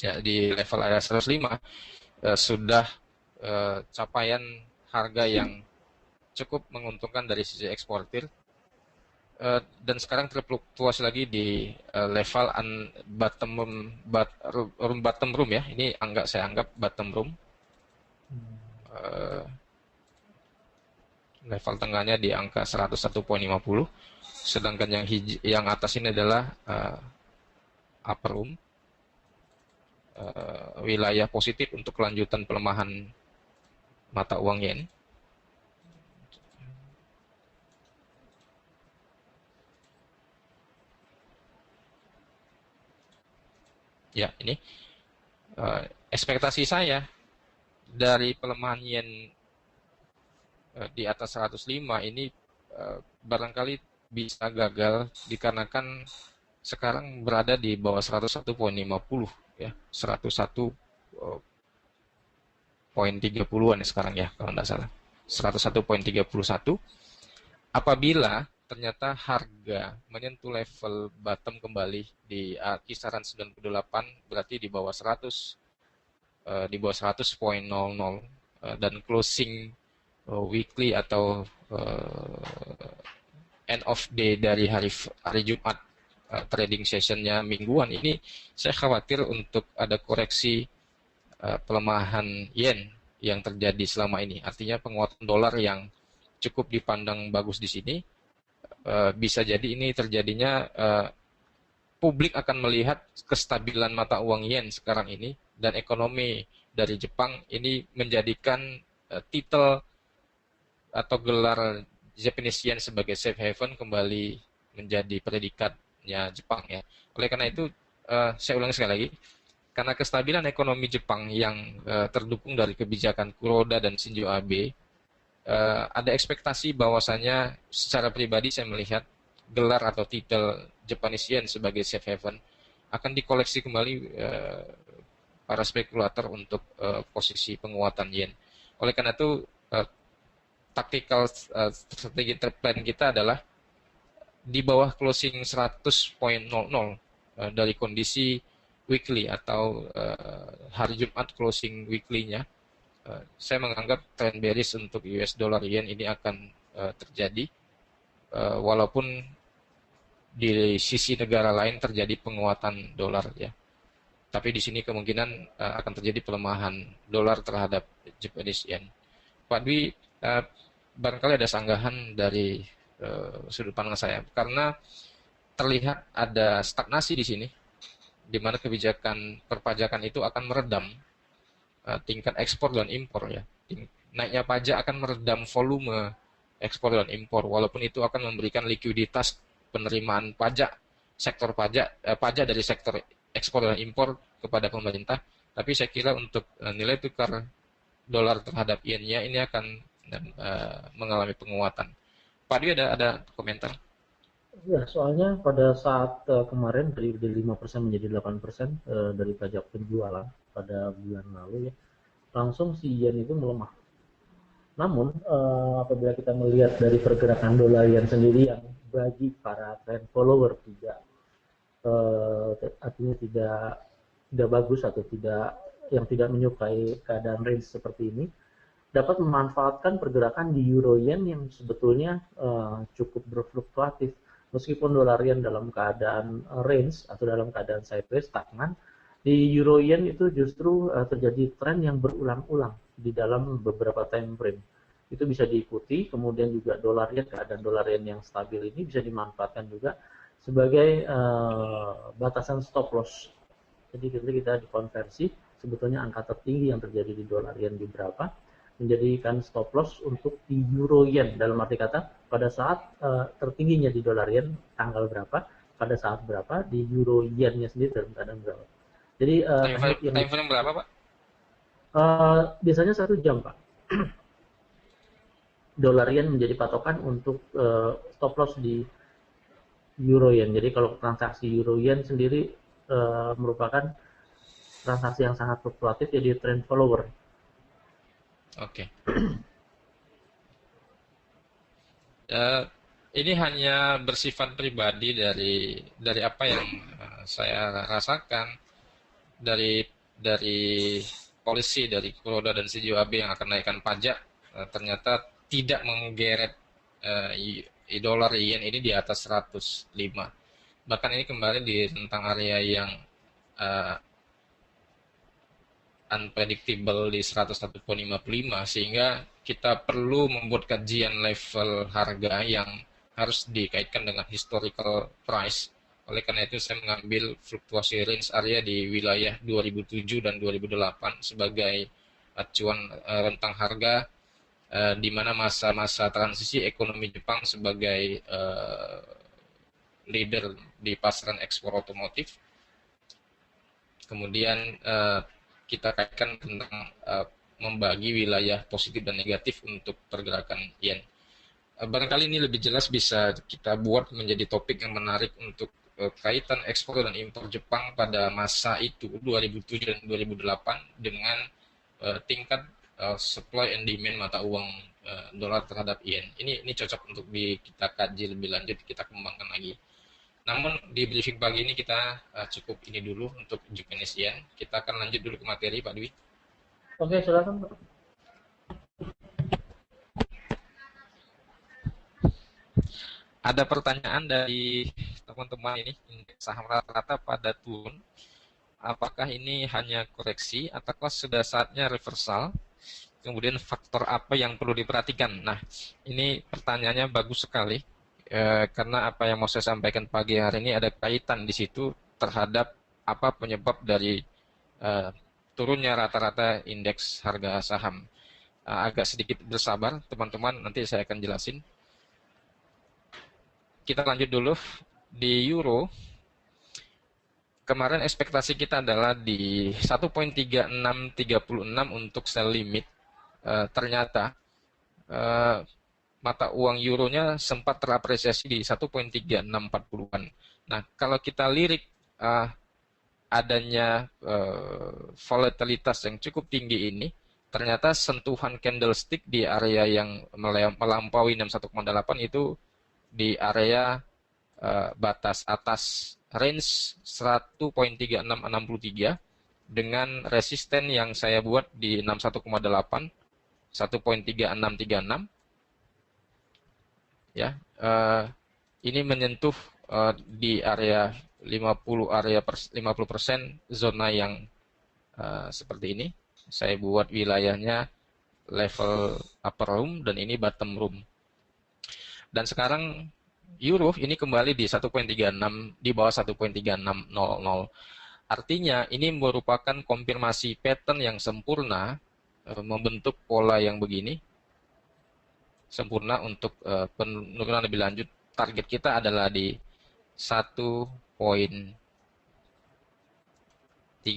ya di level area 105 sudah capaian harga yang cukup menguntungkan dari sisi eksportir, dan sekarang terfluktuasi lagi di level bottom room, bottom room ya. Ini saya anggap bottom room. Eh, Level tengahnya di angka 101,50, sedangkan yang atas ini adalah upper room, wilayah positif untuk kelanjutan pelemahan mata uang yen. Ya, ini ekspektasi saya dari pelemahan yen di atas 105 ini barangkali bisa gagal dikarenakan sekarang berada di bawah 101,50 ya, 101,30-an ya sekarang ya kalau tidak salah. 101,31. Apabila ternyata harga menyentuh level bottom kembali di kisaran 98, berarti di bawah 100, di bawah 100,00, dan closing weekly atau end of day dari hari Jumat, trading sessionnya mingguan ini, saya khawatir untuk ada koreksi pelemahan yen yang terjadi selama ini. Artinya penguatan dolar yang cukup dipandang bagus di sini, bisa jadi ini terjadinya publik akan melihat kestabilan mata uang yen sekarang ini, dan ekonomi dari Jepang ini menjadikan titel atau gelar Japanese yen sebagai safe haven kembali menjadi predikatnya Jepang ya. Oleh karena itu, saya ulangi sekali lagi, karena kestabilan ekonomi Jepang yang terdukung dari kebijakan Kuroda dan Shinzo Abe, ada ekspektasi bahwasanya secara pribadi saya melihat gelar atau titel Japanese yen sebagai safe haven akan dikoleksi kembali para spekulator untuk posisi penguatan yen. Oleh karena itu, tactical strategi plan kita adalah di bawah closing 100,00 dari kondisi weekly atau hari Jumat closing weekly-nya. Saya menganggap trend bearish untuk US dollar yen ini akan terjadi, walaupun di sisi negara lain terjadi penguatan dolar ya. Tapi di sini kemungkinan akan terjadi pelemahan dolar terhadap Japanese yen. Pak Dwi, barangkali ada sanggahan dari sudut pandang saya, karena terlihat ada stagnasi di sini, di mana kebijakan perpajakan itu akan meredam tingkat ekspor dan impor ya. Naiknya pajak akan meredam volume ekspor dan impor, walaupun itu akan memberikan likuiditas penerimaan pajak, sektor pajak dari sektor ekspor dan impor kepada pemerintah. Tapi saya kira untuk nilai tukar dolar terhadap yen-nya ini akan mengalami penguatan. Pak Dwi ada komentar? Ya, soalnya pada saat kemarin dari 5% menjadi 8% dari pajak penjualan pada bulan lalu ya, langsung si yen itu melemah. Namun apabila kita melihat dari pergerakan dolar yen sendiri yang bagi para trend follower tidak artinya tidak bagus atau tidak menyukai keadaan range seperti ini, dapat memanfaatkan pergerakan di euro yen yang sebetulnya cukup berfluktuatif. Meskipun dolar yen dalam keadaan range atau dalam keadaan sideways stagnan, di euro yen itu justru terjadi tren yang berulang-ulang di dalam beberapa time frame. Itu bisa diikuti, kemudian juga dolar yen, keadaan dolar yen yang stabil ini bisa dimanfaatkan juga sebagai batasan stop loss. Jadi ketika kita dikonversi, sebetulnya angka tertinggi yang terjadi di dolar yen di berapa, menjadikan stop loss untuk di euro yen, dalam arti kata pada saat tertingginya di dolar yen tanggal berapa, pada saat berapa di euro yen-nya sendiri dalam keadaan berapa. Jadi teknik yang Time frame berapa Pak? biasanya 1 jam Pak. Dolar yen menjadi patokan untuk stop loss di euro yen. Jadi kalau transaksi euro yen sendiri merupakan transaksi yang sangat fluktuatif, jadi trend follower. Oke. Ini hanya bersifat pribadi dari apa yang saya rasakan. dari polisi dari Kuroda dan Shinzo Abe yang akan naikkan pajak ternyata tidak menggeret dolar yen ini di atas 105. Bahkan ini kembali di tentang area yang uh, unpredictable di 101,55, sehingga kita perlu membuat kajian level harga yang harus dikaitkan dengan historical price. Oleh karena itu saya mengambil fluktuasi range area di wilayah 2007 dan 2008 sebagai acuan rentang harga di mana masa-masa transisi ekonomi Jepang sebagai leader di pasaran ekspor otomotif. Kemudian kita kaitkan tentang membagi wilayah positif dan negatif untuk pergerakan yen. Barangkali ini lebih jelas bisa kita buat menjadi topik yang menarik untuk kaitan ekspor dan impor Jepang pada masa itu 2007 dan 2008 dengan tingkat supply and demand mata uang dolar terhadap yen. Ini cocok untuk kita kaji lebih lanjut, kita kembangkan lagi. Namun di briefing pagi ini kita cukup ini dulu untuk Japanese yen. Kita akan lanjut dulu ke materi, Pak Dwi. Oke, silakan, Pak. Ada pertanyaan dari teman-teman ini, indeks saham rata-rata pada turun. Apakah ini hanya koreksi ataukah sudah saatnya reversal? Kemudian faktor apa yang perlu diperhatikan? Nah, ini pertanyaannya bagus sekali. Karena apa yang mau saya sampaikan pagi hari ini ada kaitan di situ terhadap apa penyebab dari turunnya rata-rata indeks harga saham. Agak sedikit bersabar teman-teman, nanti saya akan jelasin. Kita lanjut dulu di euro. Kemarin ekspektasi kita adalah di 1.3636 untuk sell limit. Ternyata mata uang euronya sempat terapresiasi di 1.3640-an. Nah, kalau kita lirik adanya volatilitas yang cukup tinggi ini, ternyata sentuhan candlestick di area yang melampaui 61,8 itu di area batas atas range 1.3663 dengan resisten yang saya buat di 61,8, 1.3636. Ya, ini menyentuh di area 50% zona yang seperti ini. Saya buat wilayahnya level upper room dan ini bottom room. Dan sekarang euro ini kembali di 1.36, di bawah 1.3600. Artinya ini merupakan konfirmasi pattern yang sempurna membentuk pola yang begini. Sempurna untuk penurunan lebih lanjut. Target kita adalah di 1.35.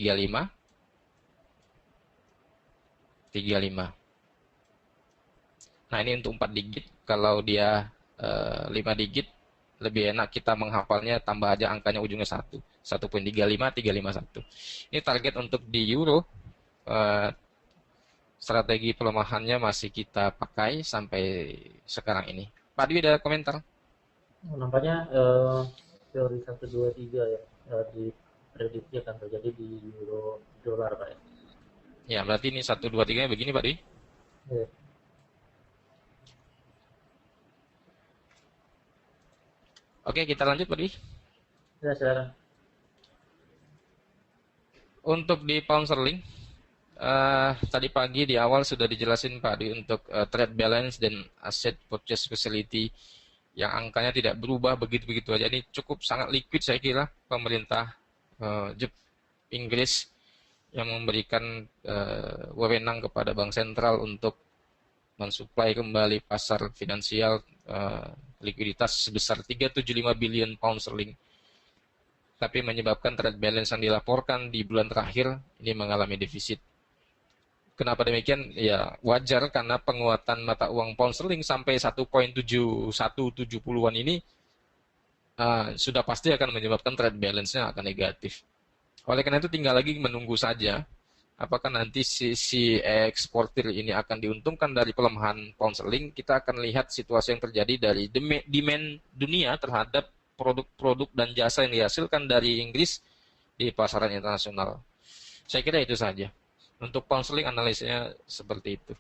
Nah, ini untuk 4 digit. Kalau dia 5 digit, lebih enak kita menghafalnya, tambah aja angkanya ujungnya 1. 1.35351. Ini target untuk di euro. Strategi pelemahannya masih kita pakai sampai sekarang ini. Pak Dwi ada komentar? Nampaknya teori 123 ya, diprediksi akan terjadi di euro dolar, Pak. Ya, berarti ini 123-nya begini, Pak Dwi. Ya. Oke, kita lanjut, Pak Dwi. Ya, silakan. Untuk di pound sterling, tadi pagi di awal sudah dijelasin Pak Dwi untuk trade balance dan asset purchase facility yang angkanya tidak berubah begitu-begitu aja. Ini cukup sangat liquid saya kira pemerintah Inggris yang memberikan wewenang kepada bank sentral untuk mensuplai kembali pasar finansial likuiditas sebesar 375 billion pound sterling, tapi menyebabkan trade balance yang dilaporkan di bulan terakhir ini mengalami defisit. Kenapa demikian? Ya wajar karena penguatan mata uang pound sterling sampai 1.7170-an ini sudah pasti akan menyebabkan trade balance-nya akan negatif. Oleh karena itu tinggal lagi menunggu saja apakah nanti si eksportir ini akan diuntungkan dari pelemahan pound sterling. Kita akan lihat situasi yang terjadi dari demand dunia terhadap produk-produk dan jasa yang dihasilkan dari Inggris di pasaran internasional. Saya kira itu saja. Untuk pound sterling analisanya seperti itu.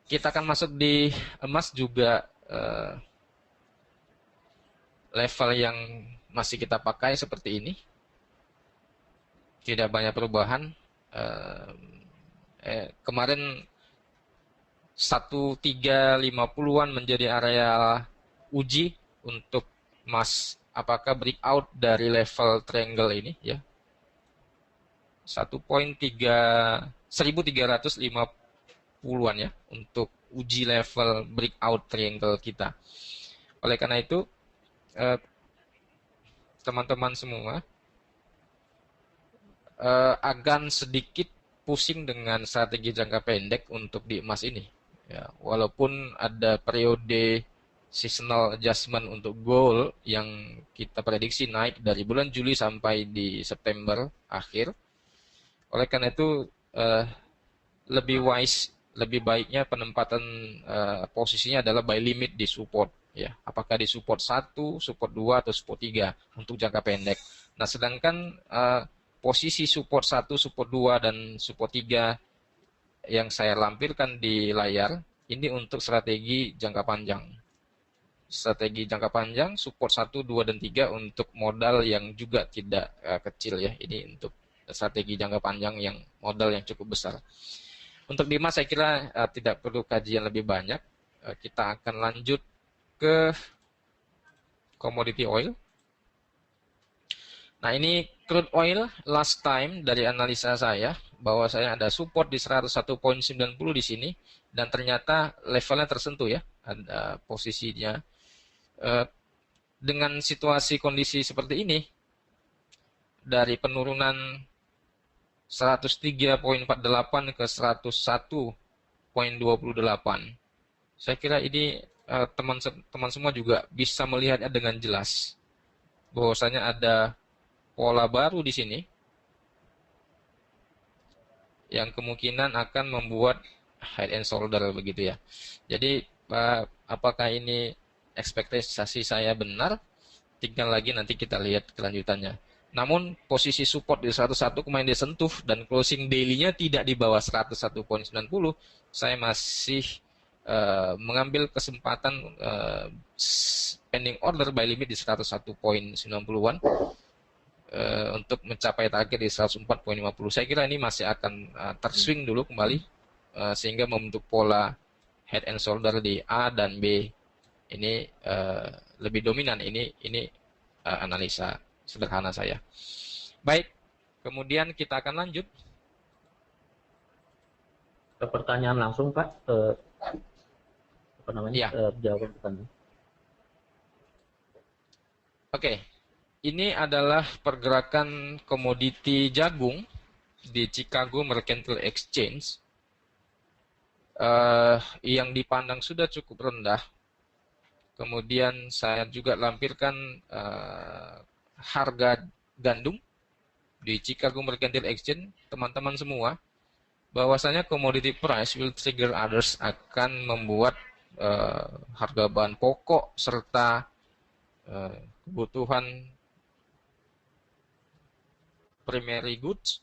Kita akan masuk di emas juga, level yang masih kita pakai seperti ini. Tidak banyak perubahan. Kemarin 1350-an menjadi area uji untuk emas apakah breakout dari level triangle ini ya. 1350-an ya untuk uji level breakout triangle kita. Oleh karena itu teman-teman semua akan sedikit pusing dengan strategi jangka pendek untuk di emas ini. Ya, walaupun ada periode seasonal adjustment untuk gold yang kita prediksi naik dari bulan Juli sampai di September akhir. Oleh karena itu lebih wise, lebih baiknya penempatan posisinya adalah buy limit di support. Ya, apakah di support 1, support 2, atau support 3 untuk jangka pendek. Nah, sedangkan posisi support 1, support 2, dan support 3 yang saya lampirkan di layar, ini untuk strategi jangka panjang. Strategi jangka panjang, support 1, 2, dan 3 untuk modal yang juga tidak kecil ya. Ini untuk strategi jangka panjang yang modal yang cukup besar. Untuk di emas saya kira tidak perlu kajian lebih banyak. Kita akan lanjut ke commodity oil. Nah, ini crude oil last time dari analisa saya bahwa saya ada support di 101.90 di sini dan ternyata levelnya tersentuh ya, ada posisinya. Dengan situasi kondisi seperti ini, dari penurunan 103.48 ke 101.28, saya kira ini teman-teman semua juga bisa melihatnya dengan jelas bahwasanya ada pola baru di sini yang kemungkinan akan membuat head and shoulder begitu ya. Jadi apakah ini ekspektasi saya benar? Tinggal lagi nanti kita lihat kelanjutannya. Namun posisi support di 101 kemarin disentuh dan closing daily-nya tidak di bawah 101.90, saya masih mengambil kesempatan pending order buy limit di 101.90-an untuk mencapai target di 104.50. Saya kira ini masih akan terswing dulu kembali sehingga membentuk pola head and shoulder di A dan B. Ini lebih dominan. Ini analisa sederhana saya. Baik, kemudian kita akan lanjut ke pertanyaan langsung Pak. Apa namanya? ya. Jawaban pertanyaan. Oke, ini adalah pergerakan komoditi jagung di Chicago Mercantile Exchange yang dipandang sudah cukup rendah. Kemudian saya juga lampirkan harga gandum di Chicago Mercantile Exchange, teman-teman semua, bahwasanya commodity price will trigger others, akan membuat harga bahan pokok serta kebutuhan primary goods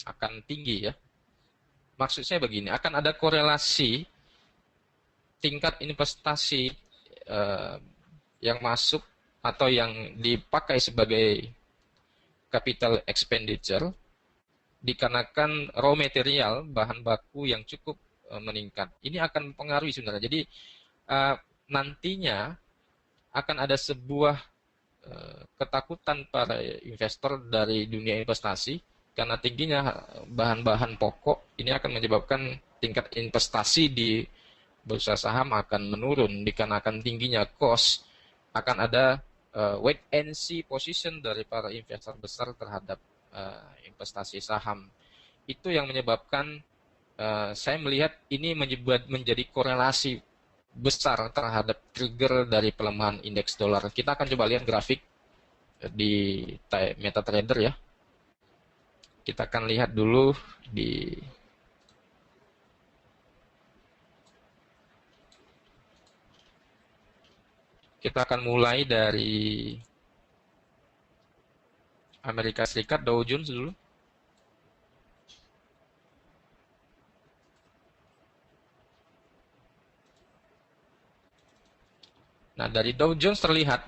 akan tinggi ya. Maksudnya begini, akan ada korelasi tingkat investasi yang masuk atau yang dipakai sebagai capital expenditure dikarenakan raw material, bahan baku yang cukup meningkat. Ini akan mempengaruhi sebenarnya. Jadi nantinya akan ada sebuah ketakutan para investor dari dunia investasi karena tingginya bahan-bahan pokok. Ini akan menyebabkan tingkat investasi di bursa saham akan menurun dikarenakan tingginya cost. Akan ada wait and see position dari para investor besar terhadap investasi saham. Itu yang menyebabkan saya melihat ini menjadi korelasi besar terhadap trigger dari pelemahan indeks dolar. Kita akan coba lihat grafik di MetaTrader ya. Kita akan lihat dulu di kita akan mulai dari Amerika Serikat, Dow Jones dulu. Nah, dari Dow Jones terlihat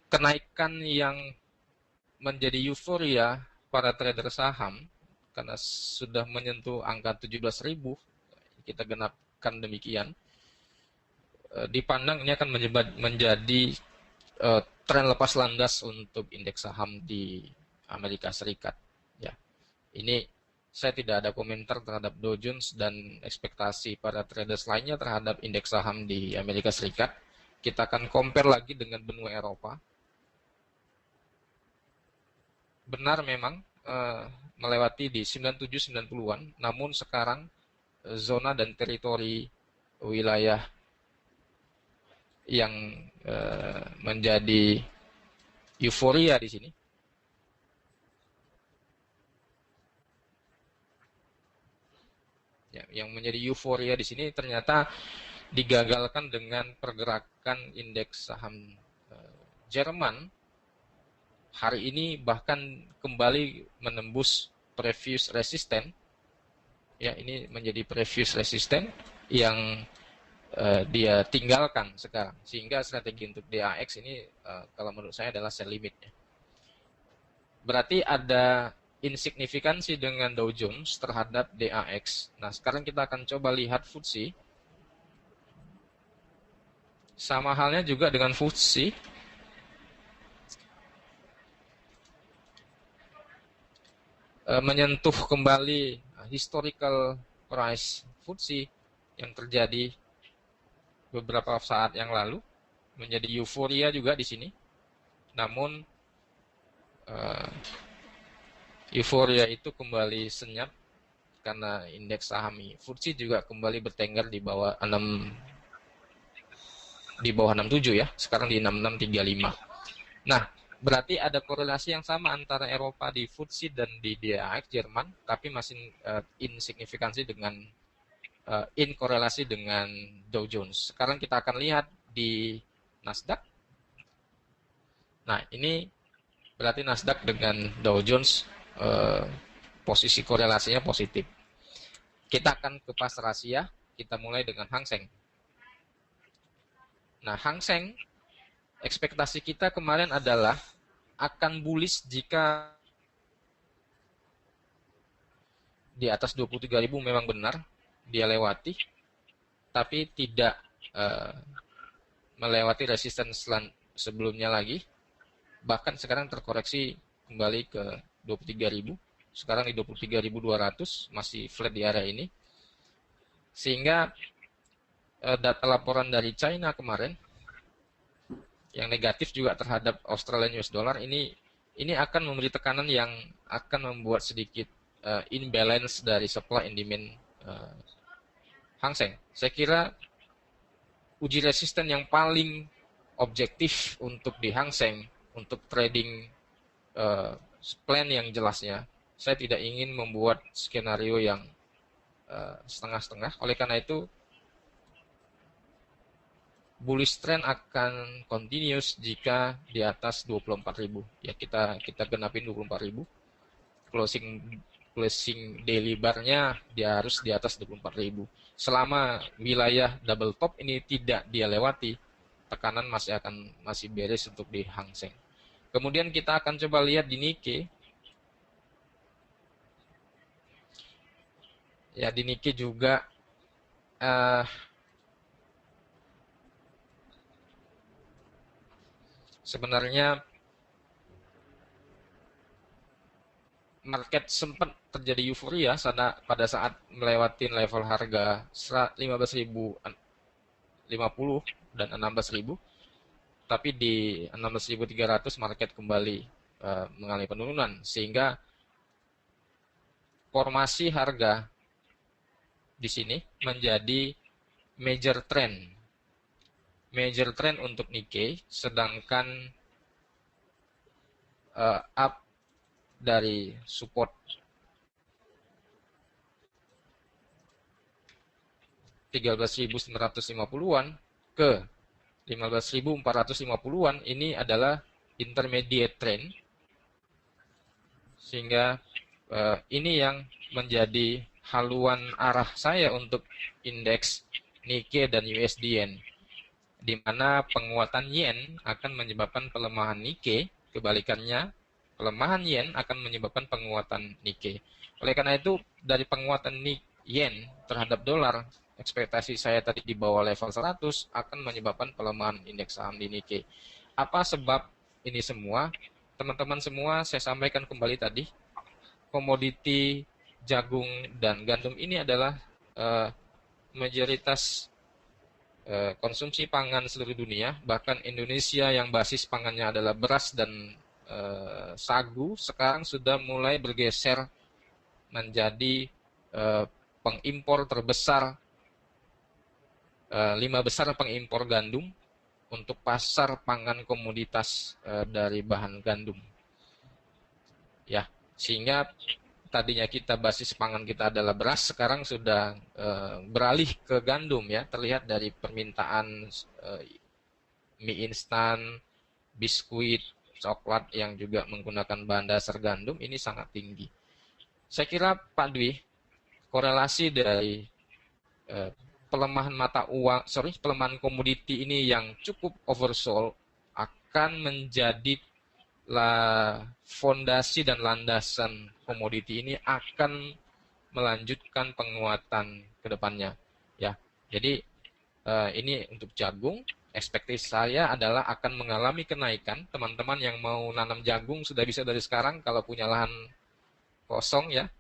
kenaikan yang menjadi euforia para trader saham karena sudah menyentuh angka 17.000, kita genapkan demikian, dipandang ini akan menjadi tren lepas landas untuk indeks saham di Amerika Serikat. Ya, ini saya tidak ada komentar terhadap Dow Jones dan ekspektasi para traders lainnya terhadap indeks saham di Amerika Serikat. Kita akan compare lagi dengan benua Eropa. Benar memang melewati di 97-90-an, namun sekarang zona dan teritori wilayah yang menjadi euforia di sini. Ya, yang menjadi euforia di sini ternyata digagalkan dengan pergerakan indeks saham Jerman hari ini bahkan kembali menembus previous resistance. Ya, ini menjadi previous resistance yang dia tinggalkan sekarang, sehingga strategi untuk DAX ini kalau menurut saya adalah sell limit. Berarti ada insignifikansi dengan Dow Jones terhadap DAX. Nah, sekarang kita akan coba lihat FTSE. Sama halnya juga dengan FTSE. Menyentuh kembali historical price FTSE yang terjadi beberapa saat yang lalu, menjadi euforia juga di sini. Namun euforia itu kembali senyap karena indeks saham FTSE juga kembali bertengger di bawah 67 ya. Sekarang di 6635. Nah, berarti ada korelasi yang sama antara Eropa di FTSE dan di DAX Jerman, tapi masih insignifikansi dengan inkorelasi dengan Dow Jones. Sekarang kita akan lihat di Nasdaq. Nah, ini berarti Nasdaq dengan Dow Jones posisi korelasinya positif. Kita akan ke pasar Asia, kita mulai dengan Hang Seng. Nah, Hang Seng, ekspektasi kita kemarin adalah akan bullish jika di atas 23.000 memang benar dia lewati, tapi tidak melewati resistance sebelumnya lagi. Bahkan sekarang terkoreksi kembali ke 23.000. Sekarang di 23.200, masih flat di area ini. Sehingga data laporan dari China kemarin yang negatif juga terhadap Australian US dollar ini akan memberi tekanan yang akan membuat sedikit imbalance dari supply and demand Hang Seng. Saya kira uji resisten yang paling objektif untuk di Hang Seng untuk trading plan yang jelasnya, saya tidak ingin membuat skenario yang setengah-setengah. Oleh karena itu, bullish trend akan continuous jika di atas 24.000. Ya, kita genapin 24.000. Closing daily bar-nya dia harus di atas 24.000. Selama wilayah double top ini tidak dia lewati, tekanan masih beres untuk di Hang Seng. Kemudian kita akan coba lihat di Nikkei. Ya, di Nikkei juga sebenarnya market sempat terjadi euforia pada saat melewati level harga 15.050 dan 16.000. Tapi di 16.300 market kembali mengalami penurunan, sehingga formasi harga di sini menjadi major trend untuk Nikkei, sedangkan up dari support 13.950-an ke 15.450-an ini adalah intermediate trend, sehingga ini yang menjadi haluan arah saya untuk indeks Nikkei dan USD Yen. di mana penguatan yen akan menyebabkan pelemahan Nikkei, kebalikannya pelemahan yen akan menyebabkan penguatan Nikkei. Oleh karena itu, dari penguatan yen terhadap dolar, ekspektasi saya tadi di bawah level 100 akan menyebabkan pelemahan indeks saham di Nikkei. Apa sebab ini semua? Teman-teman semua, saya sampaikan kembali tadi, komoditi jagung dan gandum ini adalah mayoritas konsumsi pangan seluruh dunia. Bahkan Indonesia yang basis pangannya adalah beras dan sagu sekarang sudah mulai bergeser menjadi pengimpor terbesar, 5 besar pengimpor gandum untuk pasar pangan komoditas dari bahan gandum. Ya, sehingga tadinya kita basis pangan kita adalah beras, sekarang sudah beralih ke gandum ya. Terlihat dari permintaan mie instan, biskuit, coklat yang juga menggunakan bahan dasar gandum ini sangat tinggi. Saya kira Pak Dwi, korelasi dari pelemahan pelemahan komoditi ini yang cukup oversold akan menjadi fondasi dan landasan komoditi ini akan melanjutkan penguatan ke depannya. Ya, jadi ini untuk jagung, ekspektasi saya adalah akan mengalami kenaikan. Teman-teman yang mau nanam jagung sudah bisa dari sekarang, kalau punya lahan kosong ya,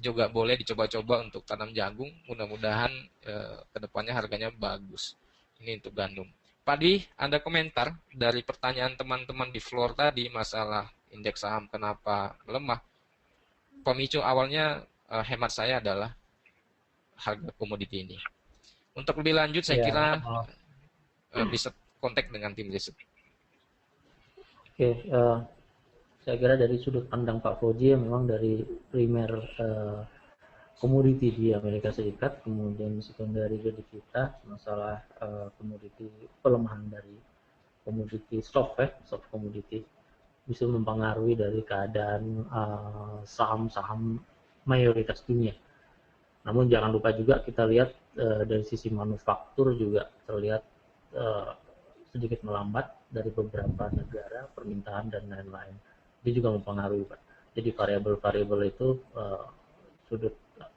juga boleh dicoba-coba untuk tanam jagung. Mudah-mudahan ke depannya harganya bagus. Ini untuk gandum. Pak Dwi, ada komentar dari pertanyaan teman-teman di floor tadi masalah indeks saham kenapa melemah. Pemicu awalnya hemat saya adalah harga komoditi ini. Untuk lebih lanjut, saya Ya, kira bisa kontak dengan tim riset. oke. Saya kira dari sudut pandang Pak Fauzi, memang dari primer komoditi di Amerika Serikat, kemudian secondary di kita, masalah komoditi, pelemahan dari komoditi soft komoditi bisa mempengaruhi dari keadaan saham-saham mayoritas dunia. Namun jangan lupa juga kita lihat dari sisi manufaktur juga terlihat sedikit melambat dari beberapa negara, permintaan dan lain-lain. Itu juga mempengaruhi, Pak. Jadi variabel-variabel itu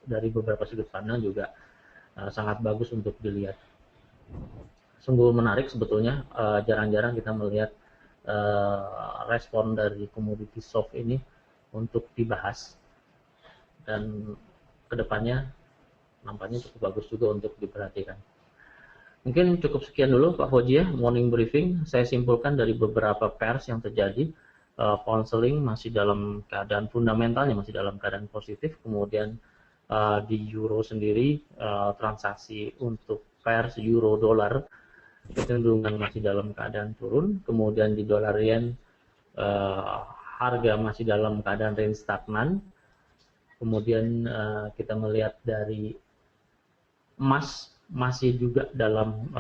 dari beberapa sudut pandang juga sangat bagus untuk dilihat. Sungguh menarik sebetulnya, jarang-jarang kita melihat respon dari komoditi soft ini untuk dibahas, dan kedepannya nampaknya cukup bagus juga untuk diperhatikan. Mungkin cukup sekian dulu Pak Fauzi ya, morning briefing. Saya simpulkan dari beberapa pers yang terjadi, pound sterling masih dalam keadaan fundamentalnya masih dalam keadaan positif. Kemudian di euro sendiri, transaksi untuk pers euro dolar kecenderungan masih dalam keadaan turun. Kemudian di dolar yen harga masih dalam keadaan range stagnan. Kemudian kita melihat dari emas masih juga dalam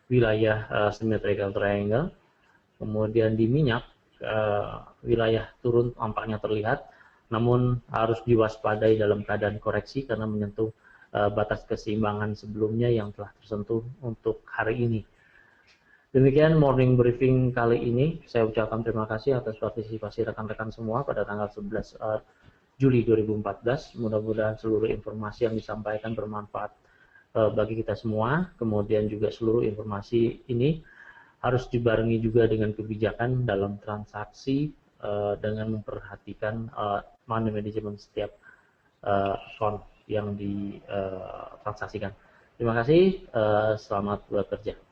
wilayah symmetrical triangle. Kemudian di minyak wilayah turun tampaknya terlihat, namun harus diwaspadai dalam keadaan koreksi karena menyentuh batas keseimbangan sebelumnya yang telah tersentuh untuk hari ini. Demikian morning briefing kali ini. Saya ucapkan terima kasih atas partisipasi rekan-rekan semua pada tanggal 11 Juli 2014. Mudah-mudahan seluruh informasi yang disampaikan bermanfaat bagi kita semua. Kemudian juga seluruh informasi ini harus dibarengi juga dengan kebijakan dalam transaksi dengan memperhatikan money management setiap account yang ditransaksikan. Terima kasih, selamat bekerja.